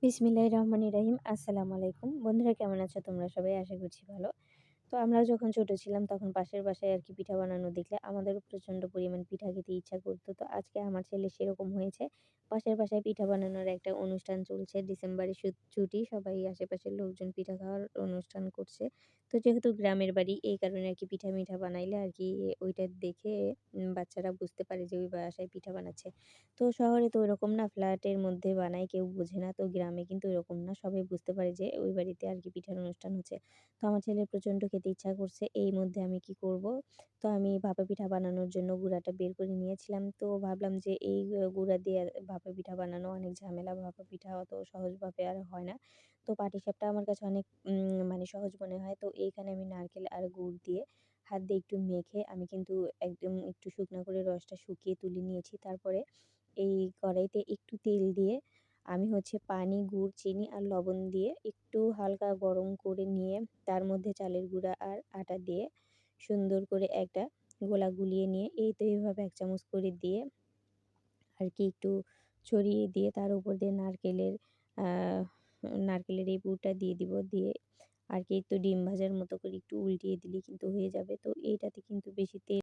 বিসমিল্লাহির রহমানির রহিম। আসসালামু আলাইকুম। বন্ধুরা কেমন আছো তোমরা সবাই? আশা করছি ভালো। তো আমরা যখন ছোট ছিলাম তখন পাশের বাসায় আরকি পিঠা বানানো দেখলে আমাদেরও প্রচণ্ড পরিমাণ পিঠা খেতে ইচ্ছা করত। তো আজকে আমার ছেলে সেরকম হয়েছে। পাশের বাসায় পিঠা বানানোর একটা অনুষ্ঠান চলছে। ডিসেম্বরে ছুটি সবাই আশেপাশের লোকজন পিঠা খাওয়ার অনুষ্ঠান করছে। তো যেহেতু গ্রামের বাড়ি এই কারণে আরকি পিঠা-মিঠা বানাইলে আরকি ওইটা দেখে বাচ্চারা বুঝতে পারে যে ওই বাসায় পিঠা বানাচ্ছে। তো শহরে তো ওইরকম না, ফ্ল্যাটের মধ্যে বানায় কেউ বোঝে না। তো গ্রামে কিন্তু এরকম না। সবাই বুঝতে পারে যে ওই বাড়িতে আরকি পিঠার অনুষ্ঠান হচ্ছে। তো আমার ছেলের প্রচণ্ড খেতে ইচ্ছা করছে। এই মধ্যে আমি কি করব? তো আমি ভাপা পিঠা বানানোর জন্য গুঁড়াটা বের করে নিয়েছিলাম। তো ভাবলাম যে এই গুঁড়া দিয়ে ভাপা পিঠা বানানো অনেক ঝামেলা। ভাপা পিঠা অত সহজভাবে আর হয় না। তো পাটিসাপটা আমার কাছে অনেক মানে সহজ মনে হয়। তো এইখানে আমি নারকেল আর গুড় দিয়ে হাত দিয়ে একটু মেখে আমি কিন্তু একদম একটু শুকনা করে রসটা শুকিয়ে তুলে নিয়েছি। তারপরে এই কড়াইতে একটু তেল দিয়ে আমি হচ্ছে পানি, গুড়, চিনি আর লবণ দিয়ে একটু হালকা গরম করে নিয়ে তার মধ্যে চালের গুঁড়া আর আটা দিয়ে সুন্দর করে একটা গোলা গুলিয়ে নিয়ে এই তো এভাবে ১ চামচ করে দিয়ে আরকি একটু ছড়িয়ে দিয়ে তার উপর দিয়ে আ নারকেলের এই পুরটা দিয়ে দিব। দিয়ে আরকি একটু ডিম ভাজার মতো করে একটু উল্টিয়ে দিলেই কিন্তু হয়ে যাবে। তো এইটাতে কিন্তু বেশি তেল